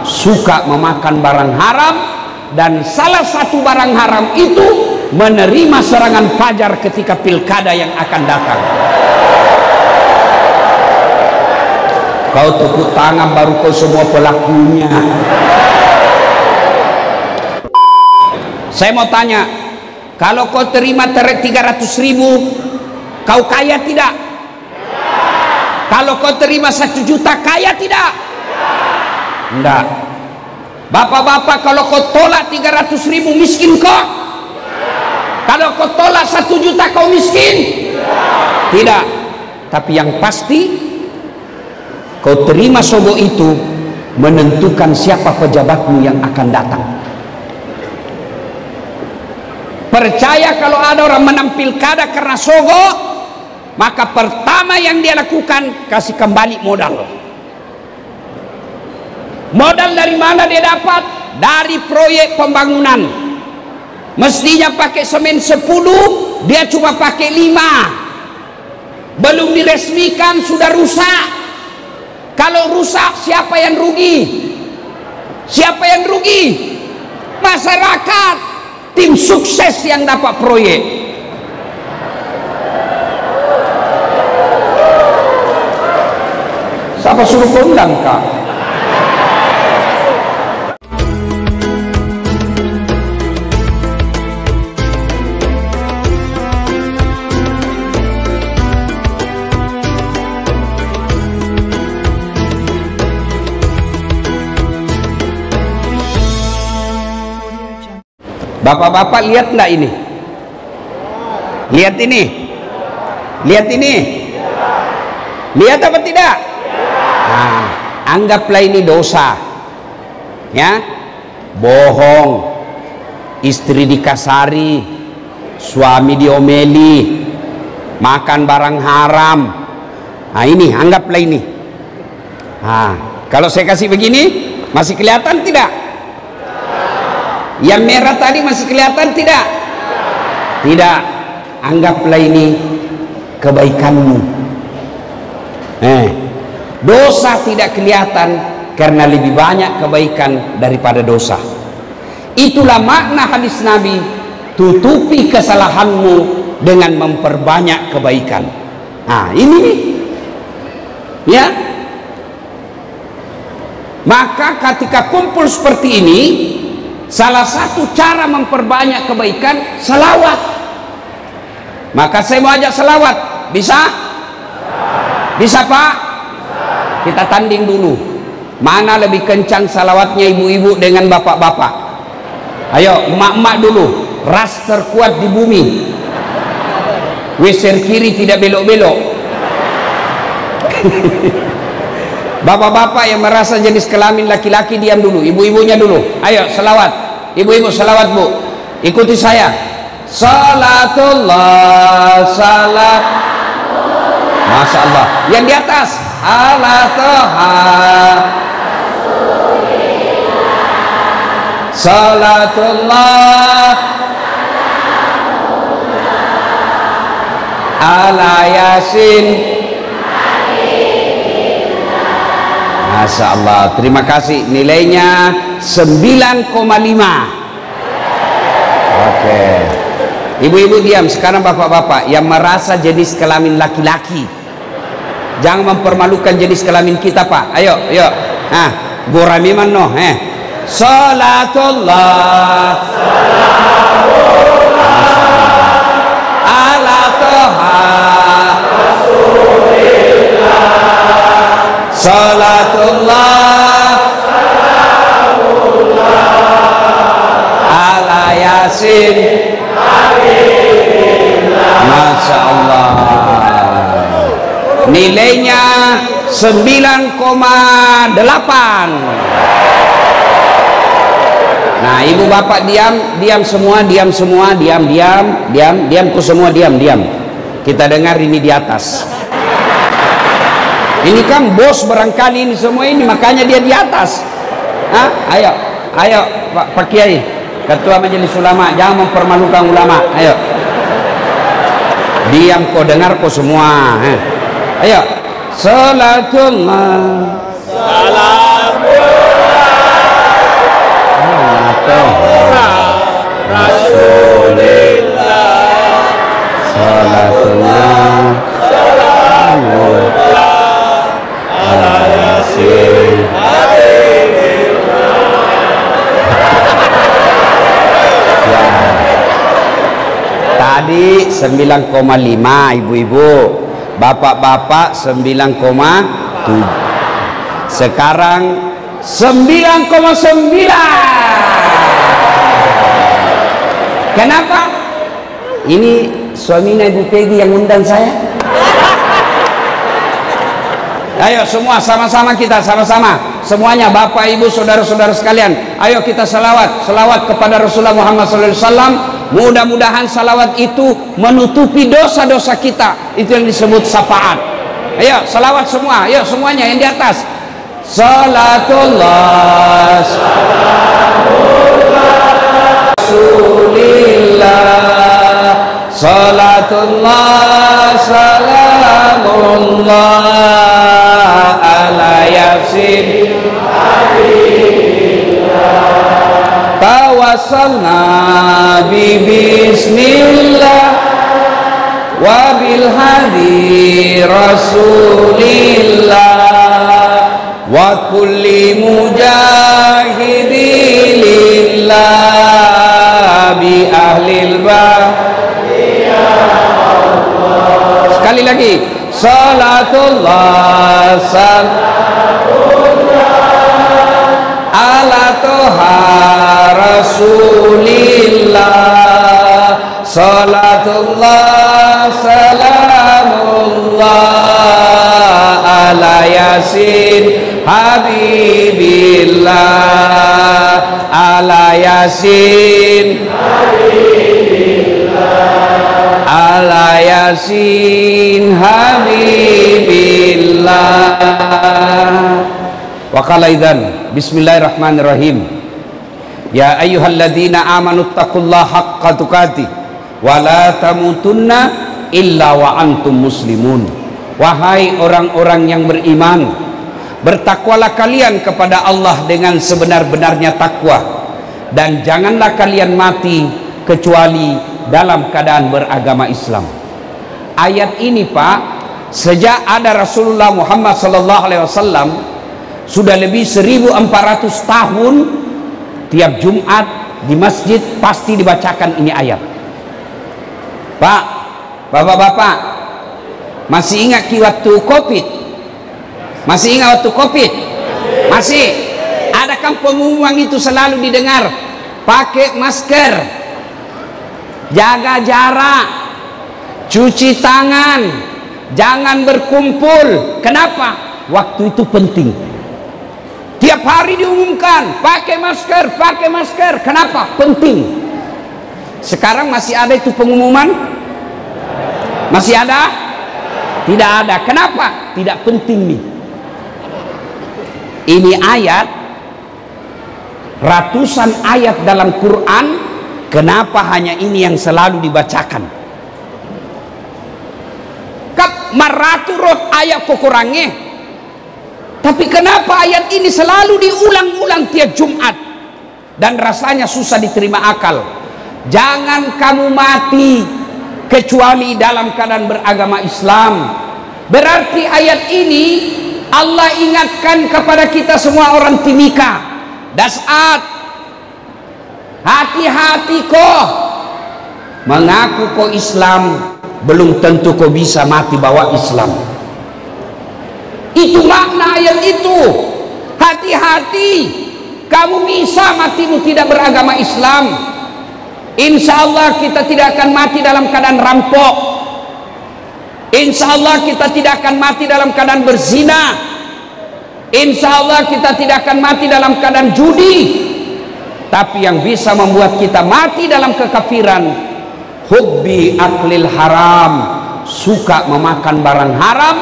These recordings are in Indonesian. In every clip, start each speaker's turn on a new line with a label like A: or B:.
A: suka memakan barang haram, dan salah satu barang haram itu menerima serangan fajar ketika pilkada yang akan datang. Kau tepuk tangan baru kau semua pelakunya. Saya mau tanya, kalau kau terima 300.000, kau kaya tidak? Kalau kau terima 1 juta, kaya tidak? Enggak. Bapak-bapak, kalau kau tolak 300.000, miskin kau? Kalau kau tolak 1 juta, kau miskin? Tidak. Tapi yang pasti, kau terima sogok itu menentukan siapa pejabatmu yang akan datang. Percaya kalau ada orang menang pilkada karena sogok, maka pertama yang dia lakukan, kasih kembali modal. Modal dari mana dia dapat? Dari proyek pembangunan. Mestinya pakai semen 10, dia cuma pakai 5. Belum diresmikan sudah rusak. Kalau rusak, siapa yang rugi? Siapa yang rugi? Masyarakat. Tim sukses yang dapat proyek. Siapa suruh undang kak? Bapak-bapak lihat enggak ini? Lihat ini? Lihat ini? Lihat apa tidak? Nah, anggaplah ini dosa. Ya. Bohong. Istri dikasari, suami diomeli, makan barang haram. Nah, ini anggaplah ini. Nah, kalau saya kasih begini, masih kelihatan tidak? Yang merah tadi masih kelihatan tidak? Tidak. Anggaplah ini kebaikanmu. Dosa tidak kelihatan karena lebih banyak kebaikan daripada dosa. Itulah makna hadis Nabi, tutupi kesalahanmu dengan memperbanyak kebaikan. Nah, ini nih. Ya. Maka ketika kumpul seperti ini, salah satu cara memperbanyak kebaikan, selawat. Maka saya mau ajak selawat. Bisa? Bisa Pak? Kita tanding dulu. Mana lebih kencang salawatnya ibu-ibu dengan bapak-bapak? Ayo, emak-emak dulu. Ras terkuat di bumi. Geser kiri tidak belok-belok. Bapak-bapak yang merasa jenis kelamin laki-laki diam dulu, ibu-ibunya dulu. Ayo selawat, ibu-ibu selawat bu. Ikuti saya. Salatullah, salat. Masya Allah. Yang di atas. Ala toha. Salatullah. Ala Yasin. Masya Allah, terima kasih. Nilainya 9,5. Oke. Ibu-ibu diam. Sekarang bapak-bapak yang merasa jenis kelamin laki-laki, jangan mempermalukan jenis kelamin kita Pak. Ayo, ayo. Nah, goramiman no. Salatullah. Ala toha. Salatullah, salamullah, ala Yasin, Masya Allah. Nilainya 9,8. Nah, ibu bapak diam, diam semua, diam semua, diam, diam, diam, diamku semua, diam, diam. Kita dengar ini di atas. Ini kan bos barangkali ini semua ini, makanya dia di atas. Hah? Ayo, ayo Pak Kiai, Ketua Majelis Ulama, jangan mempermalukan ulama. Ayo. Diam kau, dengar kau semua. Ayo. Salatullah. Salamullah. adik-adik 9,5, ibu-ibu, bapak-bapak 9,7. Sekarang 9,9. Kenapa? Ini suaminya Ibu Peggy yang undang saya. Ayo semua sama-sama, kita sama-sama, semuanya, bapak ibu saudara-saudara sekalian, ayo kita salawat kepada Rasulullah Muhammad SAW. Mudah-mudahan salawat itu menutupi dosa-dosa kita, itu yang disebut syafaat. Ayo salawat semua, ayo semuanya yang di atas. Salatullah Rasulillah, salatullah salamullah ala yasin tawassalna bismillah wa bil hadi rasulillah wa kulli mujahidin lillah bi ahlil sekali lagi, salatullah ala toha rasulillah, salatullah salamullah ala yasin habibillah, ala yasin ala yasin habibillah. Wa qala idzan bismillahirrahmanirrahim, ya ayyuhalladzina amanu taqullaha haqqa tuqatih wa la tamutunna illa wa antum muslimun. Wahai orang-orang yang beriman, bertakwalah kalian kepada Allah dengan sebenar-benarnya takwa, dan janganlah kalian mati kecuali dalam keadaan beragama Islam. Ayat ini Pak, sejak ada Rasulullah Muhammad SAW, sudah lebih 1400 tahun, tiap Jumat di masjid pasti dibacakan ini ayat. Pak, bapak-bapak, masih ingat waktu COVID? Masih ingat waktu COVID? Masih. Adakah pengumuman itu selalu didengar? Pakai masker, jaga jarak, cuci tangan, jangan berkumpul. Kenapa? Waktu itu penting. Tiap hari diumumkan, pakai masker, pakai masker. Kenapa? Penting. Sekarang masih ada itu pengumuman? Masih ada? Tidak ada. Kenapa? Tidak penting nih. Ini ayat, ratusan ayat dalam Quran, kenapa hanya ini yang selalu dibacakan? Kap maraturut ayat kurangnya. Tapi kenapa ayat ini selalu diulang-ulang tiap Jumat? Dan rasanya susah diterima akal. Jangan kamu mati kecuali dalam keadaan beragama Islam. Berarti ayat ini Allah ingatkan kepada kita semua orang Timika, Dasat, hati-hati kau mengaku kau Islam, belum tentu kau bisa mati bawa Islam. Itu makna ayat itu. Hati-hati, kamu bisa matimu tidak beragama Islam. Insya Allah kita tidak akan mati dalam keadaan rampok. Insya Allah kita tidak akan mati dalam keadaan berzina. Insya Allah kita tidak akan mati dalam keadaan judi. Tapi yang bisa membuat kita mati dalam kekafiran, hubbi aklil haram, suka memakan barang haram.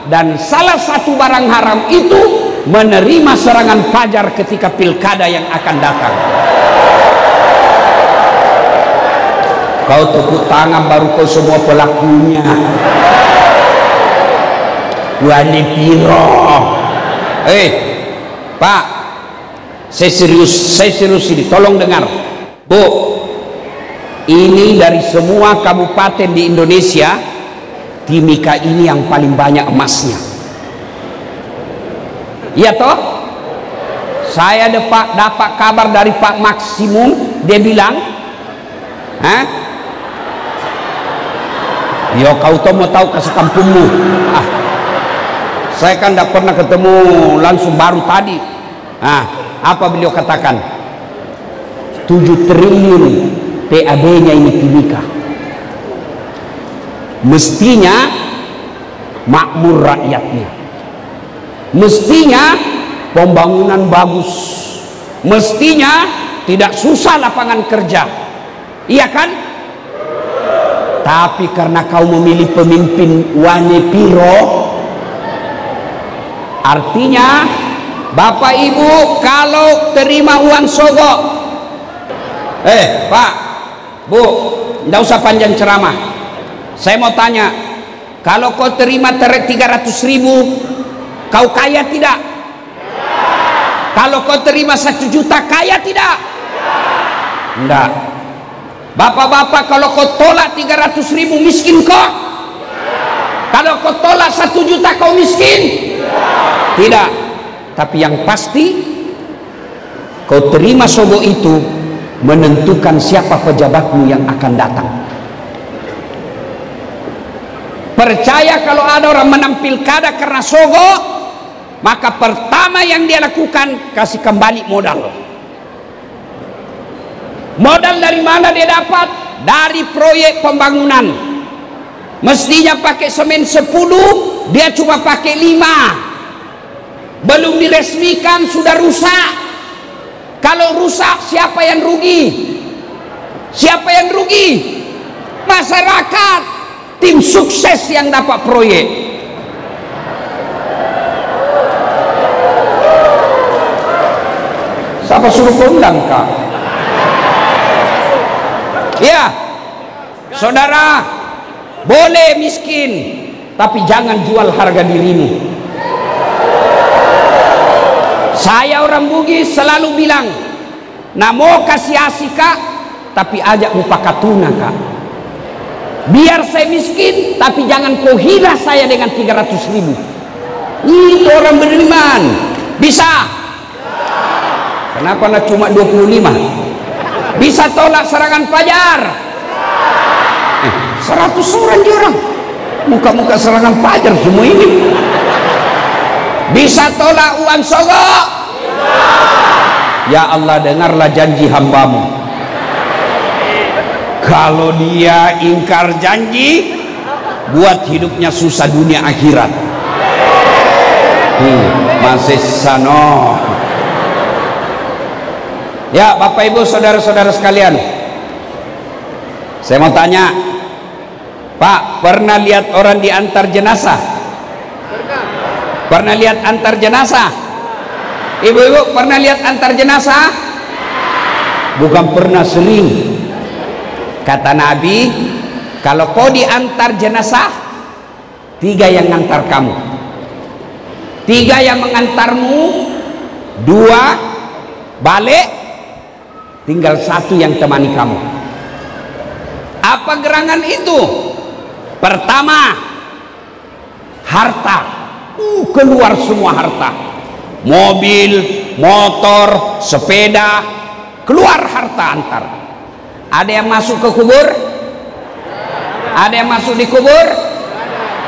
A: Dan salah satu barang haram itu menerima serangan fajar ketika pilkada yang akan datang. Kau tepuk tangan baru kau semua pelakunya. Wani piro. Pak, saya serius ini, tolong dengar. Bu, ini dari semua kabupaten di Indonesia, Timika ini yang paling banyak emasnya. Iya toh? Saya dapat kabar dari Pak Maksimum, dia bilang, Yo kau tuh mau tahu kasih kampungmu. Saya kan tidak pernah ketemu, langsung baru tadi. Apa beliau katakan? 7 triliun PAD-nya ini Timika. Mestinya makmur rakyatnya. Mestinya pembangunan bagus. Mestinya tidak susah lapangan kerja. Iya kan? Tapi karena kau memilih pemimpin wane piro, artinya Bapak Ibu kalau terima uang sogok, Pak, Bu, tidak usah panjang ceramah. Saya mau tanya, kalau kau terima 300.000, kau kaya tidak? Kalau kau terima 1 juta, kaya tidak? Enggak. Bapak-bapak, kalau kau tolak 300.000, miskin kok? Kalau kau tolak 1 juta, kau miskin? Tidak. Tapi yang pasti, kau terima sogok itu menentukan siapa pejabatmu yang akan datang. Percaya kalau ada orang menang pilkada karena sogok, maka pertama yang dia lakukan, kasih kembali modal. Modal dari mana dia dapat? Dari proyek pembangunan. Mestinya pakai semen 10, dia cuma pakai 5. Belum diresmikan sudah rusak. Kalau rusak, siapa yang rugi? Siapa yang rugi? Masyarakat. Tim sukses yang dapat proyek. Siapa suruh undang kak? Ya, saudara, boleh miskin, tapi jangan jual harga dirimu. Saya orang Bugis selalu bilang, namo kasih asih kak, tapi ajak mupakatuna kak. Biar saya miskin, tapi jangan kau hina saya dengan 300.000. Itu orang beriman. Bisa? Kenapa nak cuma 25? Bisa tolak serangan Fajar? 100 orang dia orang. Muka-muka serangan Fajar semua ini. Bisa tolak uang sogok? Ya Allah, dengarlah janji hambamu. Kalau dia ingkar janji, buat hidupnya susah dunia akhirat. Masih sano. Ya Bapak Ibu saudara-saudara sekalian, saya mau tanya, Pak, pernah lihat orang diantar jenazah? Pernah lihat antar jenazah? Ibu-ibu pernah lihat antar jenazah? Bukan pernah, sering. Kata Nabi, kalau kau diantar jenazah, 3 yang ngantar kamu, 3 yang mengantarmu, 2 balik, tinggal 1 yang temani kamu. Apa gerangan itu? Pertama, harta. Keluar semua harta, mobil, motor, sepeda, keluar harta antar. Ada yang masuk ke kubur? Ada yang masuk di kubur?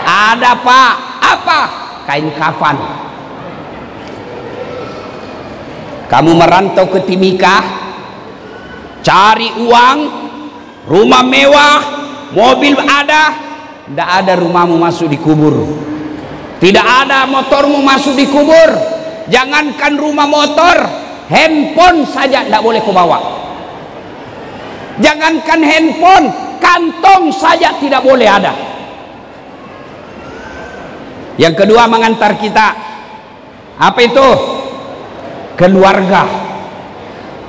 A: Ada Pak. Apa? Kain kafan. Kamu merantau ke Timika, cari uang, rumah mewah, mobil ada, tidak ada rumahmu masuk di kubur. Tidak ada motormu masuk di kubur. Jangankan rumah, motor, handphone saja tidak boleh kau bawa. Jangankan handphone, kantong saja tidak boleh ada. Yang kedua, mengantar kita. Apa itu? Keluarga.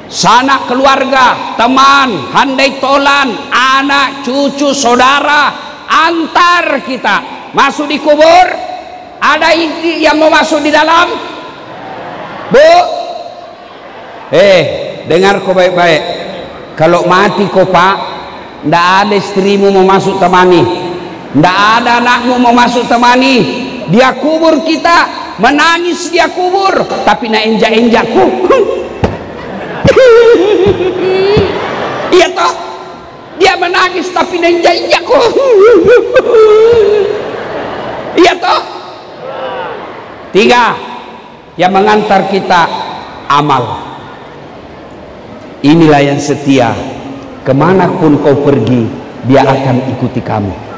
A: Sanak keluarga, teman, handai tolan, anak, cucu, saudara, antar kita masuk di kubur. Ada yang mau masuk di dalam? Bu, dengar kau baik-baik. Kalau mati kau Pak, tidak ada istrimu mau masuk temani, tidak ada anakmu mau masuk temani. Dia kubur kita, menangis dia kubur, tapi nak enjak-enjakku. Iya toh, dia menangis tapi nak enjak-enjakku. Tiga, yang mengantar kita amal. Inilah yang setia, kemanapun kau pergi, dia akan ikuti kamu.